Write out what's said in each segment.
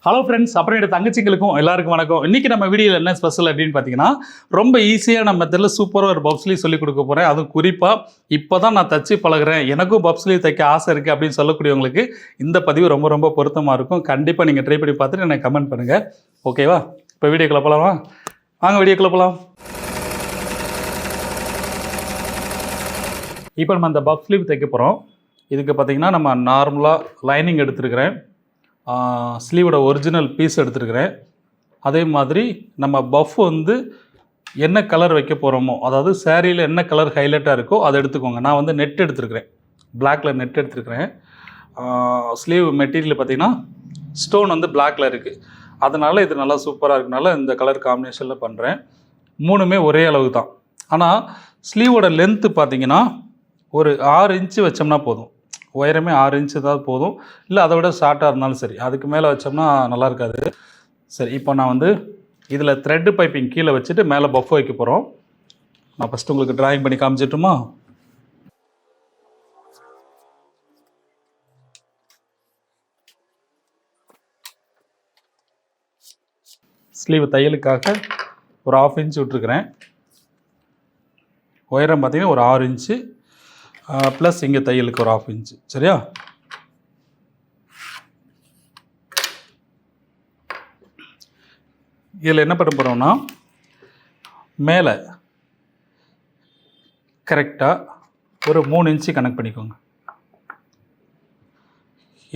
Hello friends, அப்புறம் என்னோட தங்கச்சிங்களுக்கும் எல்லாருக்கும் வணக்கம். இன்றைக்கி நம்ம வீடியோவில் என்ன ஸ்பெஷல் அப்படின்னு பார்த்தீங்கன்னா, ரொம்ப ஈஸியான மெத்தடில் சூப்பராக ஒரு பப் ஸ்லீவ் சொல்லிக் கொடுக்க போகிறேன். அதுவும் குறிப்பாக இப்போ தான் நான் தச்சு பழகுறேன், எனக்கும் பப் ஸ்லீவ் தைக்க ஆசை இருக்குது அப்படின்னு சொல்லக்கூடியவங்களுக்கு இந்த பதிவு ரொம்ப ரொம்ப பொருத்தமாக இருக்கும். கண்டிப்பாக நீங்கள் ட்ரை பண்ணி பார்த்துட்டு எனக்கு கமெண்ட் பண்ணுங்கள். ஓகேவா? இப்போ வீடியோக்குள்ள போகலாமா? வாங்க வீடியோக்குள்ள போகலாம். இப்போ நம்ம அந்த பப் ஸ்லீவ் தைக்க போகிறோம். இதுக்கு பார்த்தீங்கன்னா நம்ம நார்மலாக லைனிங் எடுத்துருக்கிறேன், ஸ்லீவோட ஒரிஜினல் பீஸ் எடுத்துருக்கிறேன். அதே மாதிரி நம்ம பஃப் வந்து என்ன கலர் வைக்க போகிறோமோ, அதாவது சேரீயில் என்ன கலர் ஹைலைட்டாக இருக்கோ அதை எடுத்துக்கோங்க. நான் வந்து நெட் எடுத்துருக்கிறேன், பிளாக்கில் நெட் எடுத்துருக்கிறேன். ஸ்லீவ் மெட்டீரியல் பார்த்திங்கன்னா ஸ்டோன் வந்து பிளாக்கில் இருக்குது, அதனால் இது நல்லா சூப்பராக இருக்கனால இந்த கலர் காம்பினேஷனில் பண்ணுறேன். மூணுமே ஒரே அளவு தான். ஆனால் ஸ்லீவோட லென்த்து பார்த்திங்கன்னா ஒரு 6 இன்ச்சு வச்சோம்னா போதும். உயரமே 6 இன்ச்சு தான் போதும், இல்லை அதை விட ஷார்ட்டாக இருந்தாலும் சரி. அதுக்கு மேலே வச்சோம்னா நல்லா இருக்காது. சரி, இப்போ நான் வந்து இதில் த்ரெட்டு பைப்பிங் கீழே வச்சுட்டு மேலே பஃப் வைக்க போகிறோம். நான் ஃபஸ்ட்டு உங்களுக்கு ட்ராயிங் பண்ணி காமிச்சிட்டுமா? ஸ்லீவ் தையலுக்காக ஒரு 1/2 இன்ச் விட்டுருக்குறேன். உயரம் பார்த்திங்கன்னா ஒரு 6 இன்ச்சு ப்ளஸ் இங்கே தையலுக்கு ஒரு 1/2 இன்ச்சு. சரியா? இதில் என்ன பண்ண போகிறோம்னா, மேலே கரெக்டாக ஒரு 3 இன்ச்சு கனெக்ட் பண்ணிக்கோங்க.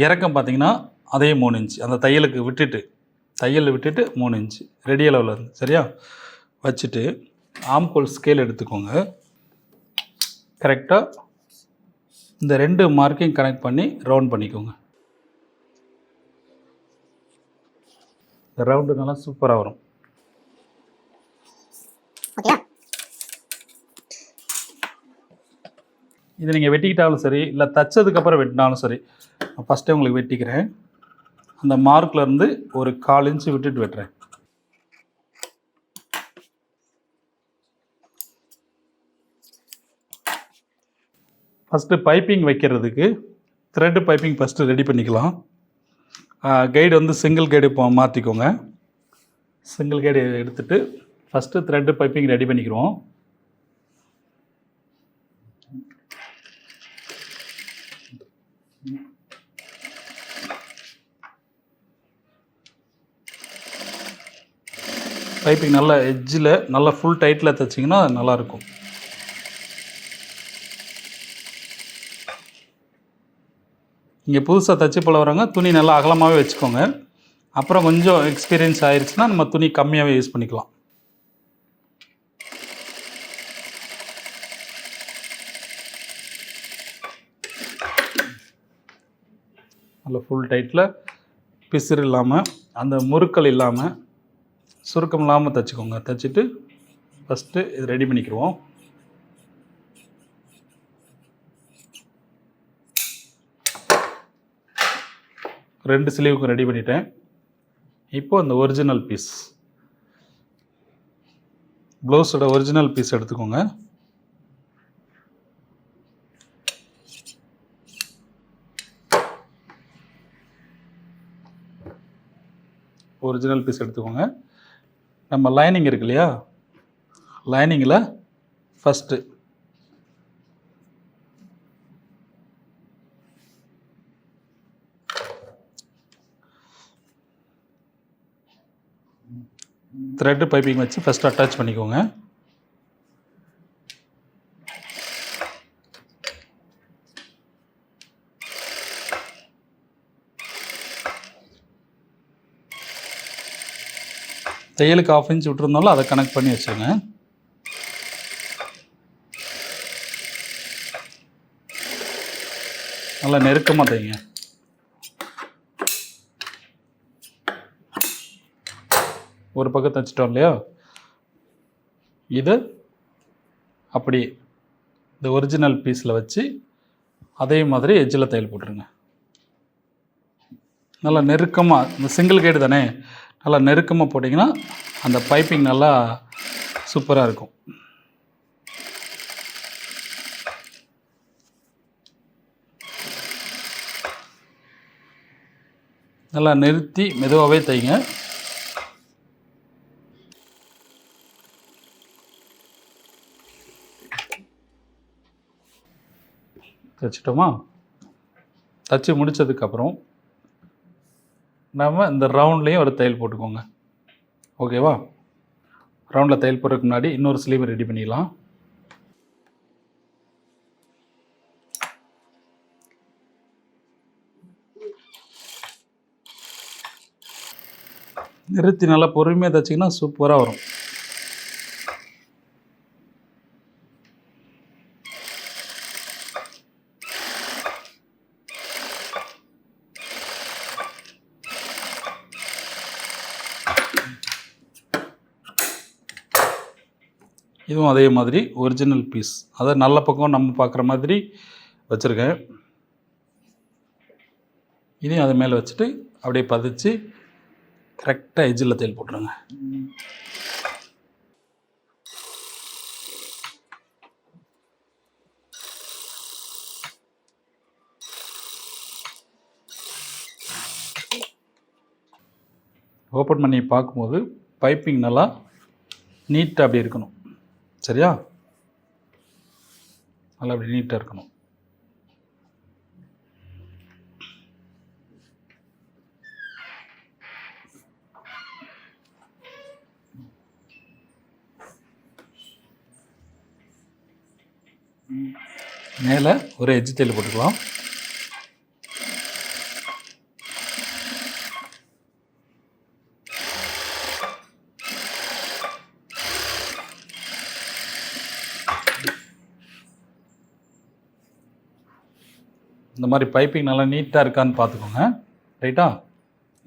இறக்கம் பார்த்திங்கன்னா அதே 3 இன்ச்சு, அந்த தையலுக்கு விட்டுட்டு 3 இன்ச்சு ரெடி அளவில் இருந்து. சரியா? வச்சுட்டு ஆம்கோல் ஸ்கேல் எடுத்துக்கோங்க. கரெக்டாக இந்த 2 மார்க்கையும் கனெக்ட் பண்ணி ரவுண்ட் பண்ணிக்கோங்க. இந்த ரவுண்டு நல்லா சூப்பராக வரும். இது நீங்கள் வெட்டிக்கிட்டாலும் சரி, இல்லை தைச்சதுக்கப்புறம் வெட்டினாலும் சரி. ஃபஸ்ட்டே உங்களுக்கு வெட்டிக்கிறேன். அந்த மார்க்லேருந்து ஒரு 1/4 இன்ச்சு விட்டுட்டு வெட்டுறேன். ஃபஸ்ட்டு பைப்பிங் வைக்கிறதுக்கு த்ரெட்டு பைப்பிங் ஃபஸ்ட்டு ரெடி பண்ணிக்கலாம். கைடு வந்து சிங்கிள் கைடு மாற்றிக்கோங்க. சிங்கிள் கைடு எடுத்துகிட்டு ஃபஸ்ட்டு த்ரெட்டு பைப்பிங் ரெடி பண்ணிக்கிறோம். பைப்பிங் நல்லா எட்ஜில் நல்லா ஃபுல் டைட்டில் தைச்சிங்கன்னா நல்லாயிருக்கும். இங்கே புதுசாக தைச்சி பழகுறவங்க துணி நல்லா அகலமாகவே வச்சுக்கோங்க. அப்புறம் கொஞ்சம் எக்ஸ்பீரியன்ஸ் ஆயிடுச்சுன்னா நம்ம துணி கம்மியாகவே யூஸ் பண்ணிக்கலாம். நல்லா ஃபுல் டைட்டில் பிசுறு இல்லாமல், அந்த முறுக்கள் இல்லாமல், சுருக்கம் இல்லாமல் தைச்சிக்கோங்க. தைச்சிட்டு ஃபஸ்ட்டு இது ரெடி பண்ணிக்கிடுவோம். ரெண்டு ஸ்லீவுக்கும் ரெடி பண்ணிட்டேன். இப்போ இந்த ஒரிஜினல் பீஸ், ப்ளவுஸோட ஒரிஜினல் பீஸ் எடுத்துக்கோங்க. ஒரிஜினல் பீஸ் எடுத்துக்கோங்க. நம்ம லைனிங் இருக்கு இல்லையா, லைனிங்கில் ஃபஸ்ட்டு த்ரெட்டு பைப்பிங் வச்சு ஃபஸ்ட்டு அட்டாச் பண்ணிக்கோங்க. தையலுக்கு 1/2 இன்ச் விட்டுருந்தாலும் அதை கனெக்ட் பண்ணி வச்சுருங்க. நல்லா நெருக்கமாக தைங்க. ஒரு பக்கம் தைச்சிட்டோம் இல்லையா, இது அப்படி இந்த ஒரிஜினல் பீஸில் வச்சு அதே மாதிரி எட்ஜில் தையல் போட்டுருங்க. நல்லா நெருக்கமாக, இந்த சிங்கிள் கைடு தானே, நல்லா நெருக்கமாக போட்டிங்கன்னா அந்த பைப்பிங் நல்லா சூப்பராக இருக்கும். நல்லா நிறுத்தி மெதுவாகவே தைங்க. தைச்சிட்டோமா? தைச்சி முடித்ததுக்கப்புறம் நம்ம இந்த ரவுண்ட்லேயும் ஒரு தையல் போட்டுக்கோங்க. ஓகேவா? ரவுண்டில் தையல் போடுறதுக்கு முன்னாடி இன்னொரு ஸ்லீவ் ரெடி பண்ணிடலாம். நிறுத்தி நல்லா பொறுமையாக தைச்சிங்கன்னா சூப்பராக வரும். இதுவும் அதே மாதிரி ஒரிஜினல் பீஸ், அதாவது நல்ல பக்கம் நம்ம பார்க்குற மாதிரி வச்சுருக்கேன். இதையும் அது மேலே வச்சுட்டு அப்படியே பதிச்சு கரெக்டாக எஜ்ஜில் தையல் போட்டுருங்க. ஓப்பன் பண்ணி பார்க்கும்போது பைப்பிங் நல்லா நீட்டாக அப்படி இருக்கணும். சரியா? நல்லா அப்படி நீட்டாக இருக்கணும். மேலே ஒரு எட்ஜ் தையல் போட்டுக்கலாம். இந்த மாதிரி பைப்பிங் நல்லா நீட்டாக இருக்கான்னு பார்த்துக்கோங்க. ரைட்டா?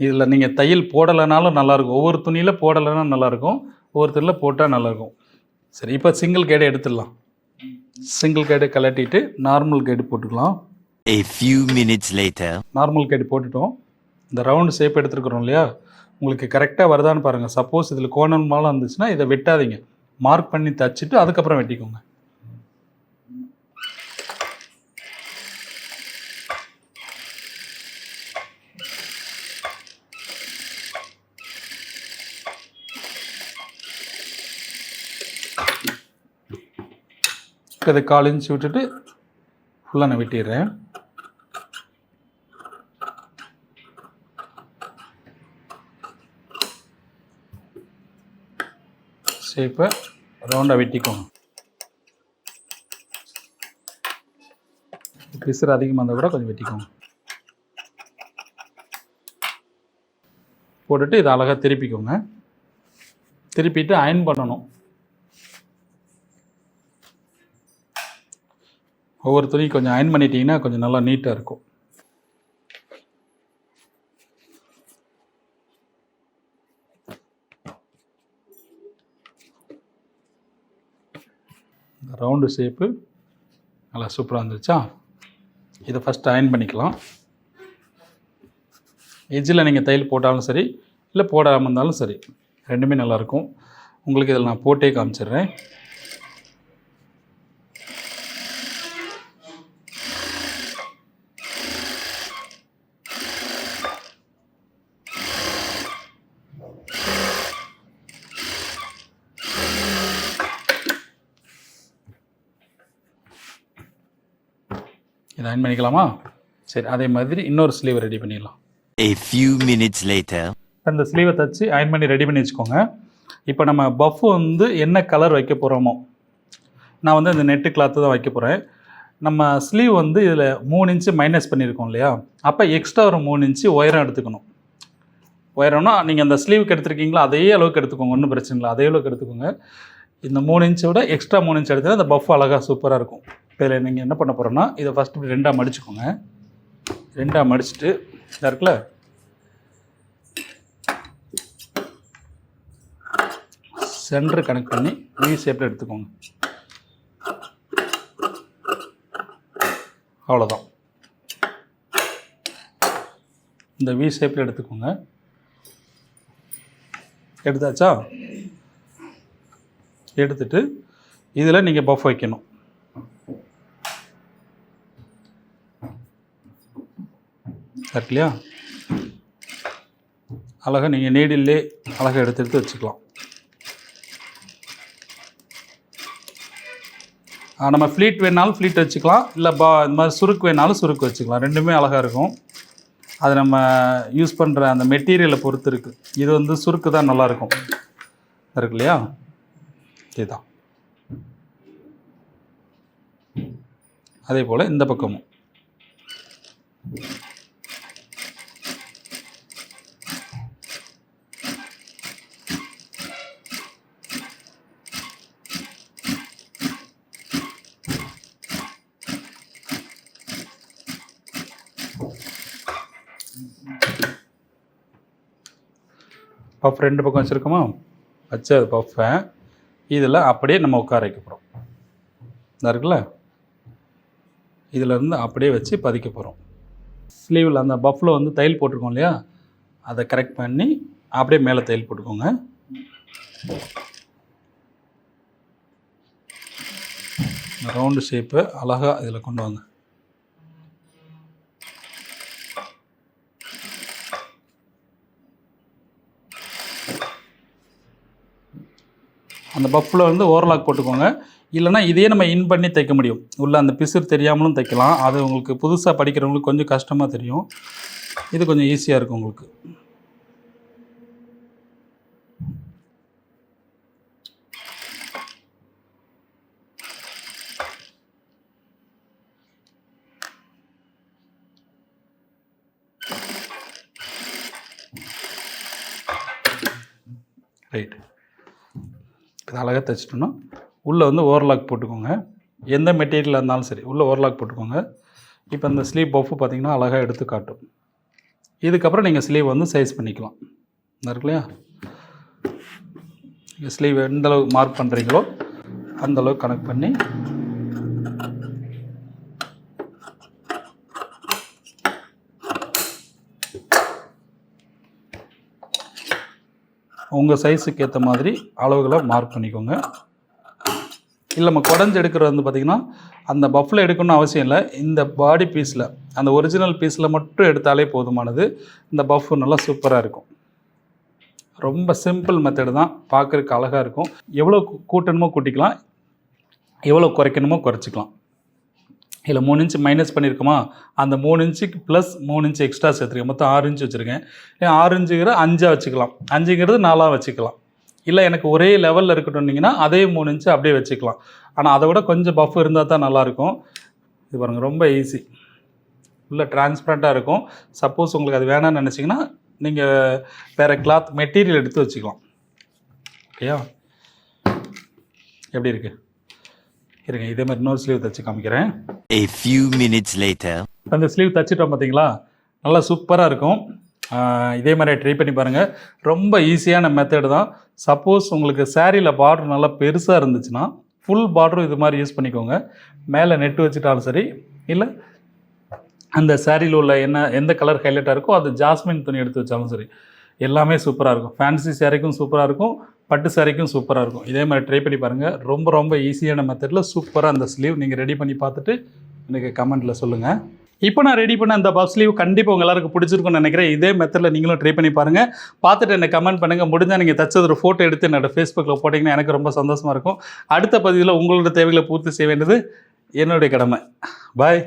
இதில் நீங்கள் தையல் போடலைனாலும் நல்லாயிருக்கும். ஒவ்வொரு துணியில் போடலைன்னா நல்லாயிருக்கும், ஒவ்வொரு துணியில் போட்டால் நல்லாயிருக்கும். சரி, இப்போ சிங்கிள் கேடை எடுத்துடலாம். சிங்கிள் கேடை கலட்டிட்டு நார்மல் கேடு போட்டுக்கலாம். A few minutes later. Normal கேடு போட்டுட்டோம். இந்த ரவுண்டு ஷேப் எடுத்துருக்குறோம் இல்லையா, உங்களுக்கு கரெக்டாக வருதான்னு பாருங்கள். சப்போஸ் இதில் கோணல் மாலம் இருந்துச்சுன்னா இதை வெட்டாதீங்க, மார்க் பண்ணி தச்சுட்டு அதுக்கப்புறம் வெட்டிக்கோங்க. இதை 1/4 இன்ச் விட்டுட்டு ஃபுல்லாக நான் வெட்டிடுறேன். ஷேப்பை ரவுண்டாக வெட்டிக்கோங்க. பிசுறு அதிகமாக இருந்தால் கூட கொஞ்சம் வெட்டிக்கோங்க. போட்டுட்டு இதை அழகாக திருப்பிக்கோங்க. திருப்பிட்டு அயன் பண்ணணும். ஒவ்வொரு துணியும் கொஞ்சம் அயன் பண்ணிட்டீங்கன்னா கொஞ்சம் நல்லா நீட்டாக இருக்கும். ரவுண்டு ஷேப்பு நல்லா சூப்பராக இருந்துச்சா? இதை ஃபஸ்ட்டு அயன் பண்ணிக்கலாம். எஜ்ஜில் நீங்கள் தையல் போட்டாலும் சரி, இல்லை போடாமல் இருந்தாலும் சரி, ரெண்டுமே நல்லாயிருக்கும். உங்களுக்கு இதில் நான் போட்டே காமிச்சிடுறேன். இதை அயன் பண்ணிக்கலாமா? சரி, அதே மாதிரி இன்னொரு ஸ்லீவ் ரெடி பண்ணிடலாம். A few minutes later. அந்த ஸ்லீவை தச்சு அயன் பண்ணி ரெடி பண்ணி வச்சுக்கோங்க. இப்போ நம்ம பஃப் வந்து என்ன கலர் வைக்க போகிறோமோ, நான் வந்து இந்த நெட்டு கிளாத்து தான் வைக்க போகிறேன். நம்ம ஸ்லீவ் வந்து இதில் 3 இன்ச்சு மைனஸ் பண்ணியிருக்கோம் இல்லையா, அப்போ எக்ஸ்ட்ரா ஒரு 3 இன்ச்சு உயரம் எடுத்துக்கணும். உயரம்னா நீங்கள் அந்த ஸ்லீவுக்கு எடுத்துருக்கீங்களா அதே அளவுக்கு எடுத்துக்கோங்க, ஒன்றும் பிரச்சனை இல்லை, அதே அளவுக்கு எடுத்துக்கோங்க. இந்த 3 இன்ச்சை விட எக்ஸ்ட்ரா 3 இன்ச் எடுத்தால் அந்த பஃப் அழகாக சூப்பராக இருக்கும். இதில் நீங்கள் என்ன பண்ண போகிறோன்னா, இதை ஃபஸ்ட்டு இப்படி 2ஆக மடிச்சுக்கோங்க. 2ஆக மடிச்சுட்டு இதாக இருக்குல்ல, சென்டர் கனெக்ட் பண்ணி வி ஷேப்பில் எடுத்துக்கோங்க. அவ்வளோதான். இந்த வி ஷேப்பில் எடுத்துக்கோங்க. எடுத்தாச்சா? எடுத்துட்டு இதில் நீங்கள் பஃப் வைக்கணும். இல்லையா? அழகாக நீங்கள் நீடில்லே அழகாக எடுத்து வச்சுக்கலாம். நம்ம ஃப்ளீட் வேணாலும் ஃப்ளீட் வச்சுக்கலாம், இல்லை இந்த மாதிரி சுருக்கு வேணாலும் சுருக்கு வச்சுக்கலாம். ரெண்டுமே அழகாக இருக்கும். அது நம்ம யூஸ் பண்ணுற அந்த மெட்டீரியலை பொறுத்து இருக்குது. இது வந்து சுருக்கு தான் நல்லாயிருக்கும் இருக்கு இல்லையா? இதுதான். அதே போல் இந்த பக்கமும் பஃப் 2 பக்கம் வச்சுருக்கோமா? வச்சு அது பஃப்பை இதில் அப்படியே நம்ம உட்கார வைக்க போகிறோம். இதாக இருக்குல்ல, இதிலேருந்து அப்படியே வச்சு பதிக்க போகிறோம். ஸ்லீவில் அந்த பஃப்பில் வந்து தையல் போட்டிருக்கோம் இல்லையா, அதை கரெக்ட் பண்ணி அப்படியே மேலே தையல் போட்டுக்கோங்க. ரவுண்டு ஷேப்பு அழகாக இதில் கொண்டு வாங்க. அந்த பஃப்பில் வந்து ஓவர்லாக் போட்டுக்கோங்க. இல்லைனா இதையே நம்ம இன் பண்ணி தைக்க முடியும். உள்ளே அந்த பிசுறு தெரியாமலும் தைக்கலாம். அது உங்களுக்கு புதுசாக படிக்கிறவங்களுக்கு கொஞ்சம் கஷ்டமாக தெரியும். இது கொஞ்சம் ஈஸியாக இருக்கும் உங்களுக்கு. ரைட். இது அழகாக தைச்சிட்டோன்னா உள்ளே வந்து ஓவர்லாக் போட்டுக்கோங்க. எந்த மெட்டீரியலாக இருந்தாலும் சரி உள்ளே ஓவர்லாக் போட்டுக்கோங்க. இப்போ இந்த ஸ்லீவ் பஃப்பு பார்த்திங்கன்னா அழகாக எடுத்து காட்டும். இதுக்கப்புறம் நீங்கள் ஸ்லீவ் வந்து சைஸ் பண்ணிக்கலாம். இருக்கு இல்லையா? நீங்கள் ஸ்லீவ் எந்தளவு மார்க் பண்ணுறீங்களோ அந்தளவுக்கு கணக்கு பண்ணி உங்கள் சைஸுக்கு ஏற்ற மாதிரி அளவுகளை மார்க் பண்ணிக்கோங்க. இல்லை நம்ம குடஞ்சி எடுக்கிறது வந்து பார்த்திங்கன்னா அந்த பஃப்பில் எடுக்கணும்னு அவசியம் இல்லை. இந்த பாடி பீஸில் அந்த ஒரிஜினல் பீஸில் மட்டும் எடுத்தாலே போதுமானது. இந்த பஃப் நல்லா சூப்பராக இருக்கும். ரொம்ப சிம்பிள் மெத்தடு தான், பார்க்குறதுக்கு அழகாக இருக்கும். எவ்வளோ கூட்டணுமோ கூட்டிக்கலாம், எவ்வளோ குறைக்கணுமோ குறைச்சிக்கலாம். இதில் 3 இன்ச்சு மைனஸ் பண்ணியிருக்கோமா, அந்த 3 இன்ச்சுக்கு ப்ளஸ் 3 இன்ச்சு எக்ஸ்ட்ரா சேர்த்துருக்கேன். மொத்தம் 6 இன்ச்சு வச்சுருக்கேன். 6 இன்ச்சுங்கிற 5ஆக வச்சுக்கலாம், 5ங்கிறது 4ஆக வச்சுக்கலாம். இல்லை எனக்கு ஒரே லெவலில் இருக்கட்டும்னிங்கன்னா அதே 3 இன்ச்சு அப்படியே வச்சுக்கலாம். ஆனால் அதை விட கொஞ்சம் பஃப் இருந்தால் தான் நல்லாயிருக்கும். இது பாருங்கள், ரொம்ப ஈஸி. உள்ள டிரான்ஸ்பரண்ட்டாக இருக்கும். சப்போஸ் உங்களுக்கு அது வேணாம்னு நினச்சிங்கன்னா நீங்கள் வேறு கிளாத் மெட்டீரியல் எடுத்து வச்சுக்கலாம். ஓகேயா? எப்படி இருக்குது? இருங்க, இதே மாதிரி இன்னொரு ஸ்லீவ் தைச்சு காமிக்கிறேன். A few minutes later. அந்த ஸ்லீவ் தைச்சிட்டோம் பார்த்தீங்களா, நல்லா சூப்பராக இருக்கும். இதே மாதிரி ட்ரை பண்ணி பாருங்கள். ரொம்ப ஈஸியான மெத்தடு தான். சப்போஸ் உங்களுக்கு சாரியில் பார்டர் நல்லா பெருசாக இருந்துச்சுன்னா ஃபுல் பார்டரும் இது மாதிரி யூஸ் பண்ணிக்கோங்க. மேலே நெட்டு வச்சுட்டாலும் சரி, இல்லை அந்த சாரியில் உள்ள எந்த கலர் ஹைலைட்டாக இருக்கோ அது ஜாஸ்மின் துணி எடுத்து வச்சாலும் சரி, எல்லாமே சூப்பராக இருக்கும். ஃபேன்சி சாரிக்கும் சூப்பராக இருக்கும், பட்டு சாரிக்கும் சூப்பராக இருக்கும். இதே மாதிரி ட்ரை பண்ணி பாருங்கள். ரொம்ப ரொம்ப ஈஸியான மெத்தடில் சூப்பராக அந்த ஸ்லீவ் நீங்கள் ரெடி பண்ணி பார்த்துட்டு எனக்கு கமெண்ட்டில் சொல்லுங்கள். இப்போ நான் ரெடி பண்ண அந்த பஃப் ஸ்லீவ் கண்டிப்பாக உங்கள் எல்லாருக்கும் பிடிச்சிருக்குன்னு நினைக்கிறேன். இதே மெத்தடில் நீங்களும் ட்ரை பண்ணி பாருங்கள். பார்த்துட்டு எனக்கு கமெண்ட் பண்ணுங்கள். முடிஞ்சால் நீங்கள் தச்சது ஒரு ஃபோட்டோ எடுத்து என்னோடய ஃபேஸ்புக்கில் போட்டிங்கன்னா எனக்கு ரொம்ப சந்தோஷமாக இருக்கும். அடுத்த பதிவில் உங்களோட தேவைகளை பூர்த்தி செய்ய வேண்டியது என்னுடைய கடமை. பாய்.